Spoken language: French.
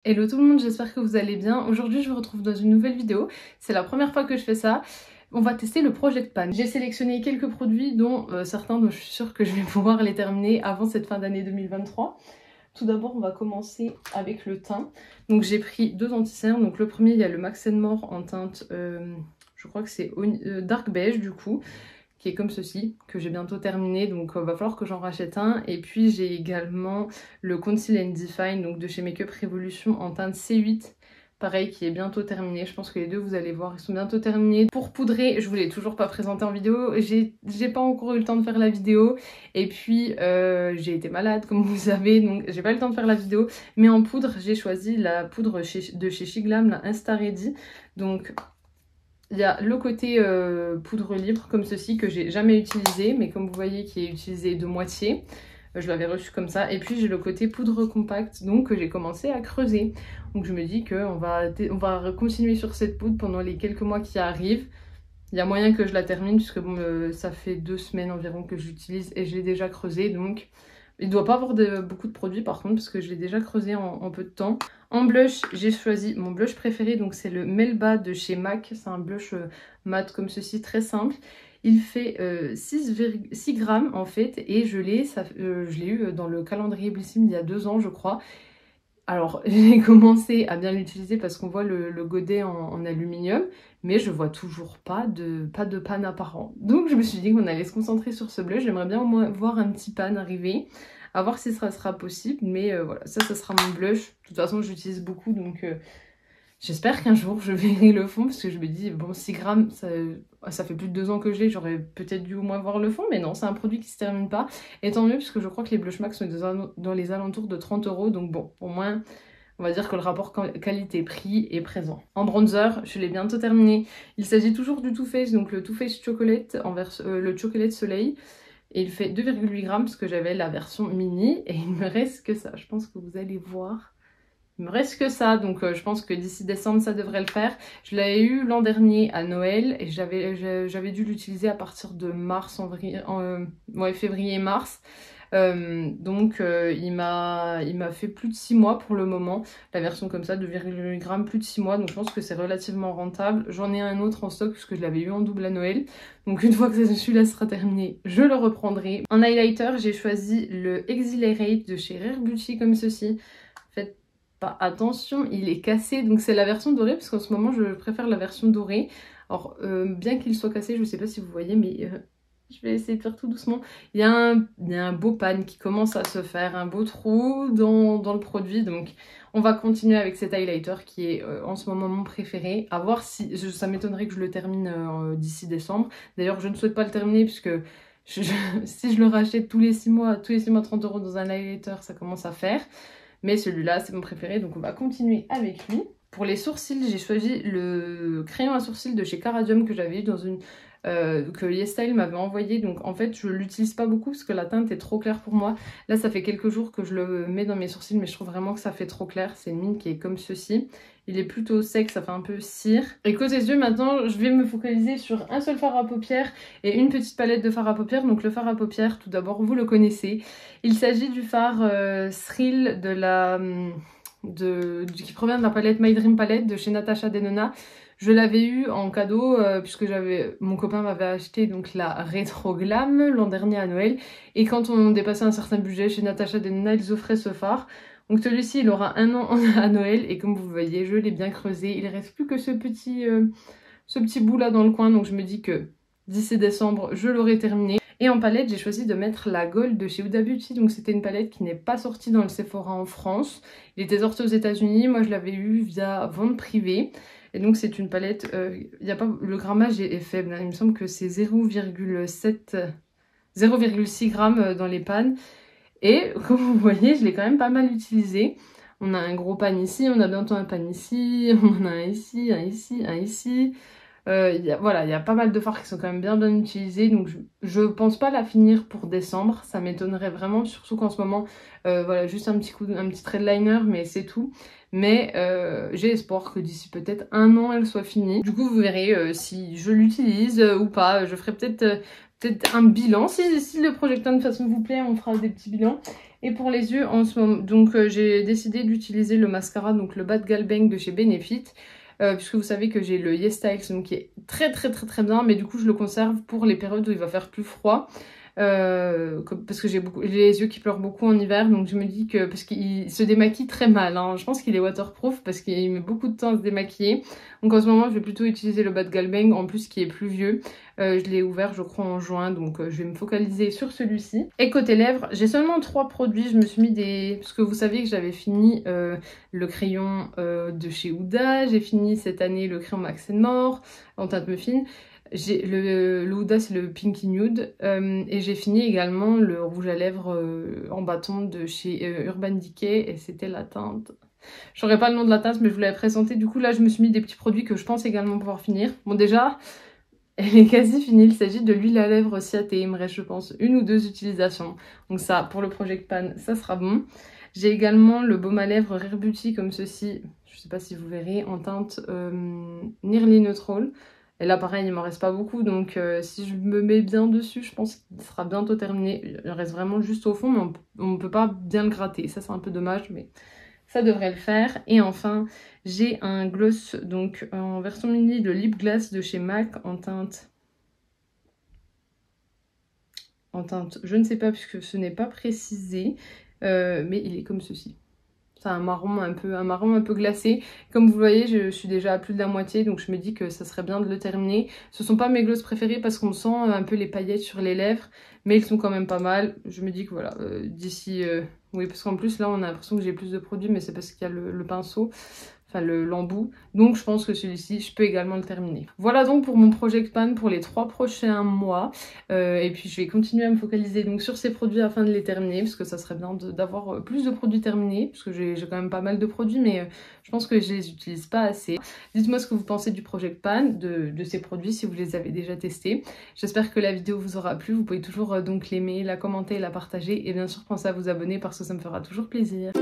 Hello tout le monde, j'espère que vous allez bien. Aujourd'hui je vous retrouve dans une nouvelle vidéo. C'est la première fois que je fais ça. On va tester le Project Pan. J'ai sélectionné quelques produits dont certains dont je suis sûre que je vais pouvoir les terminer avant cette fin d'année 2023. Tout d'abord on va commencer avec le teint. Donc j'ai pris deux anti-cernes. Donc le premier il y a le Max More en teinte, je crois que c'est dark beige du coup, qui est comme ceci, que j'ai bientôt terminé, donc va falloir que j'en rachète un. Et puis j'ai également le Conceal and Define, donc de chez Makeup Revolution en teinte C8, pareil, qui est bientôt terminé. Je pense que les deux, vous allez voir, ils sont bientôt terminés. Pour poudrer, je vous l'ai toujours pas présenté en vidéo, j'ai pas encore eu le temps de faire la vidéo, et puis j'ai été malade, comme vous savez, donc j'ai pas eu le temps de faire la vidéo. Mais en poudre, j'ai choisi la poudre de chez Shiglam, la Insta Ready. Donc il y a le côté poudre libre comme ceci que j'ai jamais utilisé, mais comme vous voyez qui est utilisé de moitié. Je l'avais reçu comme ça. Et puis j'ai le côté poudre compacte, donc que j'ai commencé à creuser. Donc je me dis qu'on va continuer sur cette poudre pendant les quelques mois qui arrivent. Il y a moyen que je la termine puisque bon, ça fait 2 semaines environ que j'utilise et je l'ai déjà creusé. Donc il ne doit pas avoir beaucoup de produits par contre parce que je l'ai déjà creusé en peu de temps. En blush, j'ai choisi mon blush préféré, donc c'est le Melba de chez MAC. C'est un blush mat comme ceci, très simple. Il fait 6 grammes en fait et je l'ai eu dans le calendrier Blissim il y a 2 ans je crois. Alors j'ai commencé à bien l'utiliser parce qu'on voit le godet en aluminium, mais je vois toujours pas de panne apparent. Donc je me suis dit qu'on allait se concentrer sur ce blush. J'aimerais bien au moins voir un petit pan arriver, à voir si ça sera possible, mais voilà, ça sera mon blush. De toute façon j'utilise beaucoup, donc j'espère qu'un jour je verrai le fond, parce que je me dis, bon 6 grammes, ça fait plus de 2 ans que je l'ai, j'aurais peut-être dû au moins voir le fond, mais non, c'est un produit qui se termine pas. Et tant mieux, parce que je crois que les Blush Max sont dans les alentours de 30 €, donc bon, au moins, on va dire que le rapport qualité-prix est présent. En bronzer, je l'ai bientôt terminé. Il s'agit toujours du Too Faced, donc le Too Faced Chocolate, le Chocolate Soleil. Et il fait 2,8 grammes, parce que j'avais la version mini, et il me reste que ça. Je pense que vous allez voir. Il me reste que ça, donc je pense que d'ici décembre ça devrait le faire. Je l'avais eu l'an dernier à Noël et j'avais dû l'utiliser à partir de mars, février-mars. Donc il m'a fait plus de 6 mois pour le moment. La version comme ça, 2,8 grammes, plus de 6 mois, donc je pense que c'est relativement rentable. J'en ai un autre en stock puisque je l'avais eu en double à Noël. Donc une fois que celui-là sera terminé, je le reprendrai. En highlighter, j'ai choisi le Exhilarate de chez Rare Beauty comme ceci. Faites pas attention, il est cassé, donc c'est la version dorée parce qu'en ce moment je préfère la version dorée. Alors bien qu'il soit cassé, je sais pas si vous voyez, mais je vais essayer de faire tout doucement. Il y a un beau pan qui commence à se faire, un beau trou dans le produit, donc on va continuer avec cet highlighter qui est en ce moment mon préféré. À voir si, ça m'étonnerait que je le termine d'ici décembre. D'ailleurs je ne souhaite pas le terminer puisque si je le rachète tous les 6 mois 30 € dans un highlighter, ça commence à faire. Mais celui-là, c'est mon préféré, donc on va continuer avec lui. Pour les sourcils, j'ai choisi le crayon à sourcils de chez Caradium que j'avais eu dans une... que YesStyle m'avait envoyé. Donc en fait, je l'utilise pas beaucoup parce que la teinte est trop claire pour moi. Là, ça fait quelques jours que je le mets dans mes sourcils, mais je trouve vraiment que ça fait trop clair. C'est une mine qui est comme ceci. Il est plutôt sec, ça fait un peu cire. Et côté yeux, maintenant, je vais me focaliser sur un seul fard à paupières et une petite palette de fard à paupières. Donc le fard à paupières, tout d'abord, vous le connaissez. Il s'agit du fard Thrill qui provient de la palette My Dream Palette de chez Natasha Denona. Je l'avais eu en cadeau puisque mon copain m'avait acheté donc la Retro Glam l'an dernier à Noël. Et quand on dépassait un certain budget chez Natasha Denona, ils offraient ce fard. Donc celui-ci, il aura 1 an à Noël et comme vous voyez, je l'ai bien creusé. Il reste plus que ce petit bout là dans le coin, donc je me dis que d'ici décembre, je l'aurai terminé. Et en palette, j'ai choisi de mettre la Gold de chez Huda Beauty. Donc c'était une palette qui n'est pas sortie dans le Sephora en France. Il était sorti aux États-Unis. Moi, je l'avais eu via vente privée. Et donc c'est une palette, le grammage est faible, hein. Il me semble que c'est 0,6 grammes dans les pannes. Et comme vous voyez, je l'ai quand même pas mal utilisé. On a un gros pan ici, on a bientôt un pan ici, on en a un ici, un ici, un ici. Voilà, il y a pas mal de fards qui sont quand même bien utilisés, donc je pense pas la finir pour décembre, ça m'étonnerait vraiment, surtout qu'en ce moment, voilà, juste un petit trait de liner, mais c'est tout. Mais j'ai espoir que d'ici peut-être 1 an, elle soit finie. Du coup, vous verrez si je l'utilise ou pas. Je ferai peut-être un bilan. Si le Project Pan de toute façon vous plaît, on fera des petits bilans. Et pour les yeux, en ce moment, donc j'ai décidé d'utiliser le mascara, donc le Bad Gal Bang de chez Benefit. Puisque vous savez que j'ai le Yes Styles, donc qui est très bien, mais du coup je le conserve pour les périodes où il va faire plus froid. Parce que j'ai les yeux qui pleurent beaucoup en hiver, donc je me dis que, parce qu'il se démaquille très mal, hein. Je pense qu'il est waterproof parce qu'il met beaucoup de temps à se démaquiller, donc en ce moment je vais plutôt utiliser le Bad Gal Bang, en plus qui est plus vieux. Je l'ai ouvert je crois en juin, donc je vais me focaliser sur celui-ci. Et côté lèvres, j'ai seulement 3 produits, je me suis mis des... Parce que vous savez que j'avais fini le crayon de chez Huda, j'ai fini cette année le crayon Max More en teinte muffin. J'ai le Huda, c'est le Pinky Nude, et j'ai fini également le rouge à lèvres en bâton de chez Urban Decay, et c'était la teinte. Je saurais pas le nom de la teinte, mais je vous l'avais présenté. Du coup là je me suis mis des petits produits que je pense également pouvoir finir. Bon déjà, elle est quasi finie, il s'agit de l'huile à lèvres Ciate et il me reste je pense 1 ou 2 utilisations. Donc ça, pour le Project Pan, ça sera bon. J'ai également le baume à lèvres Rare Beauty comme ceci, je sais pas si vous verrez, en teinte Nearly Neutral. Et là pareil, il m'en reste pas beaucoup, donc si je me mets bien dessus, je pense qu'il sera bientôt terminé. Il reste vraiment juste au fond, mais on peut pas bien le gratter. Ça c'est un peu dommage, mais ça devrait le faire. Et enfin, j'ai un gloss donc en version mini de Lip Glass de chez MAC en teinte... je ne sais pas puisque ce n'est pas précisé, mais il est comme ceci. C'est un marron un peu glacé. Comme vous voyez, je suis déjà à plus de la moitié, donc je me dis que ça serait bien de le terminer. Ce sont pas mes glosses préférés parce qu'on sent un peu les paillettes sur les lèvres, mais ils sont quand même pas mal. Je me dis que voilà, d'ici... Oui, parce qu'en plus là on a l'impression que j'ai plus de produits, mais c'est parce qu'il y a le pinceau, enfin l'embout. Donc je pense que celui-ci, je peux également le terminer. Voilà donc pour mon Project Pan pour les 3 prochains mois. Et puis je vais continuer à me focaliser donc sur ces produits afin de les terminer, parce que ça serait bien d'avoir plus de produits terminés, parce que j'ai quand même pas mal de produits, mais je pense que je les utilise pas assez. Dites-moi ce que vous pensez du Project Pan, de ces produits, si vous les avez déjà testés. J'espère que la vidéo vous aura plu. Vous pouvez toujours donc l'aimer, la commenter, la partager, et bien sûr pensez à vous abonner parce que ça me fera toujours plaisir.